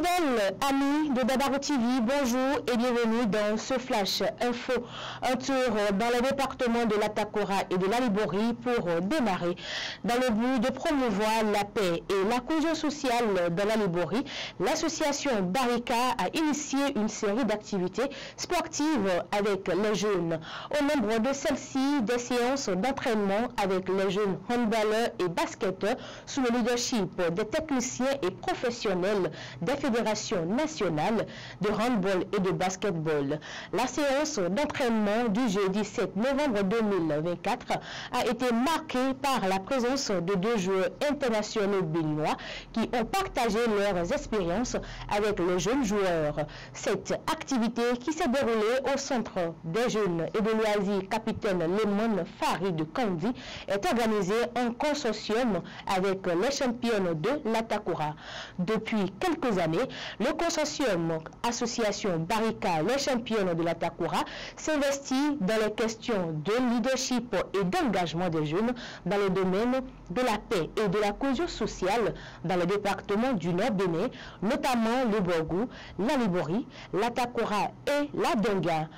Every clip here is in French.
Fidèles amis de Dabaro TV, bonjour et bienvenue dans ce Flash Info. Un tour dans le département de l'Atakora et de la Libori pour démarrer. Dans le but de promouvoir la paix et la cohésion sociale dans la Libori, l'association Barika a initié une série d'activités sportives avec les jeunes. Au nombre de celles-ci, des séances d'entraînement avec les jeunes handballeurs et basketteurs sous le leadership des techniciens et professionnels des fédérations nationales de handball et de basketball. La séance d'entraînement du jeudi 7 novembre 2024 a été marquée par la présence de deux joueurs internationaux béninois qui ont partagé leurs expériences avec les jeunes joueurs. Cette activité qui s'est déroulée au centre des jeunes et de loisirs Capitaine Lemon Farid Kandi est organisée en consortium avec les championnes de l'Atakora. Depuis quelques années, le consortium Association Barika, les championnes de l'Atakora, s'investit dans les questions de leadership et d'engagement des jeunes dans le domaine de la paix et de la cohésion sociale dans le département du Nord Bénin, notamment le Borgou, la Libori, l'Atakora et la Donga.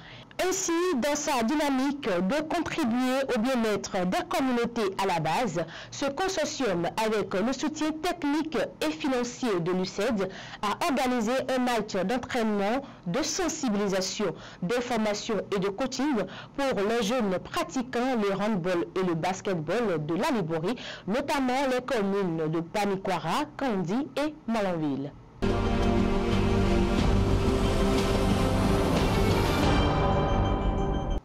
Ainsi, dans sa dynamique de contribuer au bien-être des communautés à la base, ce consortium, avec le soutien technique et financier de l'UCED, a organisé un match d'entraînement, de sensibilisation, d'information et de coaching pour les jeunes pratiquant le handball et le basketball de la Libori, notamment les communes de Panikwara, Kandi et Malanville.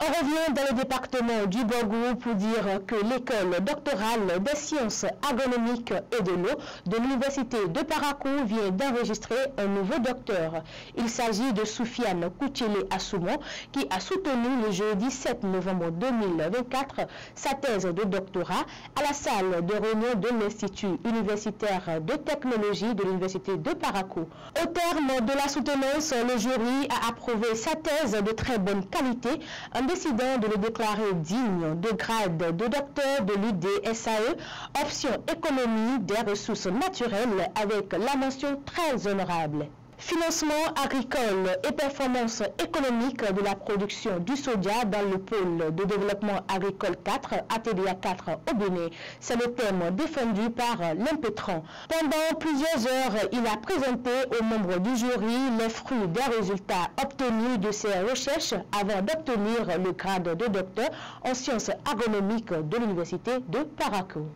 On revient dans le département du Borgou pour dire que l'école doctorale des sciences agronomiques et de l'eau de l'université de Parakou vient d'enregistrer un nouveau docteur. Il s'agit de Soufiane Koutchelé Assoumon qui a soutenu le jeudi 7 novembre 2024 sa thèse de doctorat à la salle de réunion de l'Institut universitaire de technologie de l'université de Parakou. Au terme de la soutenance, le jury a approuvé sa thèse de très bonne qualité en décidant de le déclarer digne de grade de docteur de l'UDSAE, option économie des ressources naturelles avec la mention très honorable. Financement agricole et performance économique de la production du soja dans le pôle de développement agricole 4, ATDA 4 au Bénin. C'est le thème défendu par l'Impétron. Pendant plusieurs heures, il a présenté aux membres du jury les fruits des résultats obtenus de ses recherches avant d'obtenir le grade de docteur en sciences agronomiques de l'université de Parakou.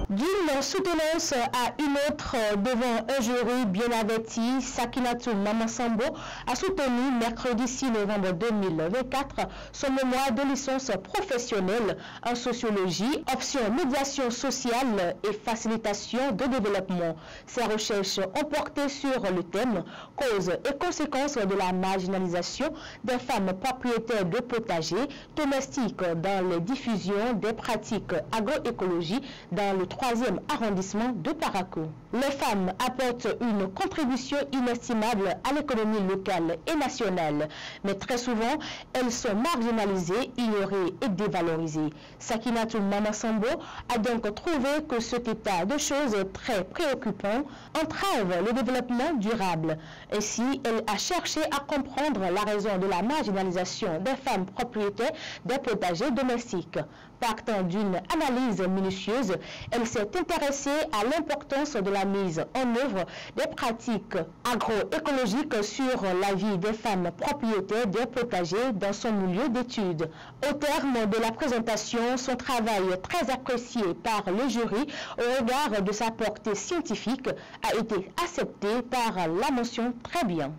D'une soutenance à une autre devant un jury bien averti, Sakinatou Mamasambo a soutenu mercredi 6 novembre 2024 son mémoire de licence professionnelle en sociologie, option médiation sociale et facilitation de développement. Ses recherches ont porté sur le thème causes et conséquences de la marginalisation des femmes propriétaires de potagers domestiques dans les diffusions des pratiques agroécologie dans le 3e arrondissement de Parakou. Les femmes apportent une contribution inestimable à l'économie locale et nationale, mais très souvent, elles sont marginalisées, ignorées et dévalorisées. Sakinatou Mamasambo a donc trouvé que cet état de choses très préoccupant entrave le développement durable. Ainsi, elle a cherché à comprendre la raison de la marginalisation des femmes propriétaires des potagers domestiques. Partant d'une analyse minutieuse, elle s'est intéressée à l'importance de la mise en œuvre des pratiques agroécologiques sur la vie des femmes propriétaires des potagers dans son milieu d'études. Au terme de la présentation, son travail très apprécié par le jury au regard de sa portée scientifique a été accepté par la mention très bien.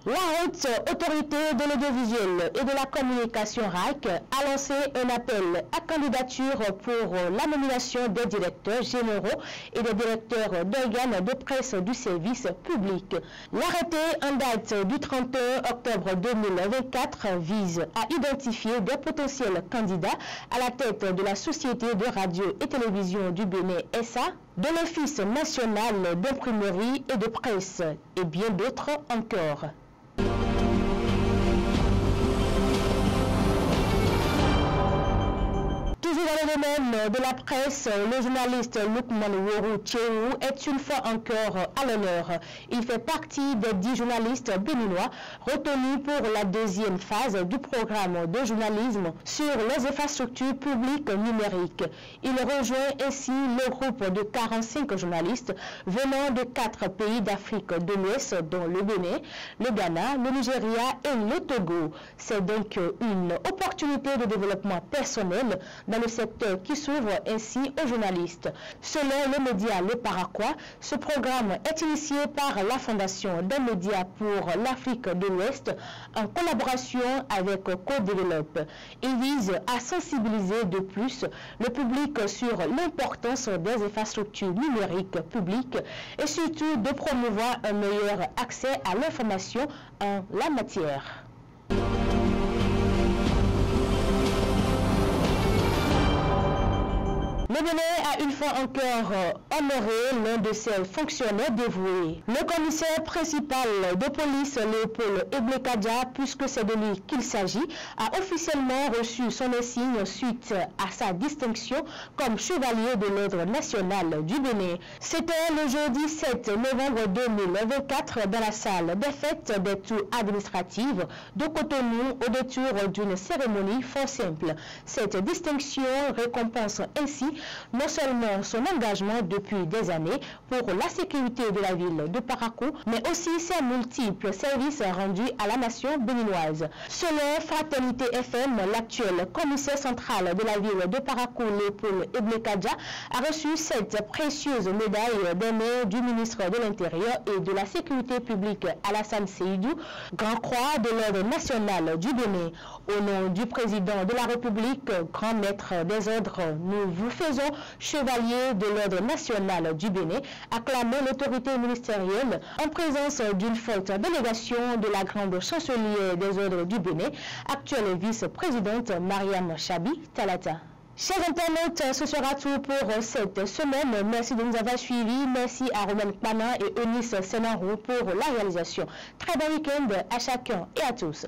La haute autorité de l'audiovisuel et de la communication RAC a lancé un appel à candidature pour la nomination des directeurs généraux et des directeurs d'organes de presse du service public. L'arrêté en date du 31 octobre 2024 vise à identifier des potentiels candidats à la tête de la Société de radio et télévision du Bénin SA, de l'Office national d'imprimerie et de presse et bien d'autres encore. Toujours dans le domaine de la presse, le journaliste Lukman Woro Tchéou est une fois encore à l'honneur. Il fait partie des 10 journalistes béninois retenus pour la deuxième phase du programme de journalisme sur les infrastructures publiques numériques. Il rejoint ainsi le groupe de 45 journalistes venant de 4 pays d'Afrique de l'Ouest, dont le Bénin, le Ghana, le Nigeria et le Togo. C'est donc une opportunité de développement personnel dans le secteur qui s'ouvre ainsi aux journalistes. Selon le média Le Paraquois, ce programme est initié par la Fondation des médias pour l'Afrique de l'Ouest en collaboration avec Co-Develop. Il vise à sensibiliser de plus le public sur l'importance des infrastructures numériques publiques et surtout de promouvoir un meilleur accès à l'information en la matière. Le Bénin a une fois encore honoré l'un de ses fonctionnaires dévoués. Le commissaire principal de police Léopold Eblekadia, puisque c'est de lui qu'il s'agit, a officiellement reçu son insigne suite à sa distinction comme chevalier de l'ordre national du Bénin. C'était le jeudi 7 novembre 2024 dans la salle des fêtes des tours administratives de Cotonou au détour d'une cérémonie fort simple. Cette distinction récompense ainsi non seulement son engagement depuis des années pour la sécurité de la ville de Parakou, mais aussi ses multiples services rendus à la nation béninoise. Selon Fraternité FM, l'actuel commissaire central de la ville de Parakou, Léopold Eblekadia, a reçu cette précieuse médaille des mains du ministre de l'Intérieur et de la Sécurité publique Alassane Seydou, Grand Croix de l'Ordre national du Bénin. Au nom du président de la République, grand maître des ordres, nous vous faisons chevalier de l'Ordre national du Bénin, acclamé l'autorité ministérielle en présence d'une forte délégation de la grande chancelière des ordres du Bénin, actuelle vice-présidente Mariam Chabi Talata. Chers internautes, ce sera tout pour cette semaine. Merci de nous avoir suivis. Merci à Romain Pana et Eunice Senarou pour la réalisation. Très bon week-end à chacun et à tous.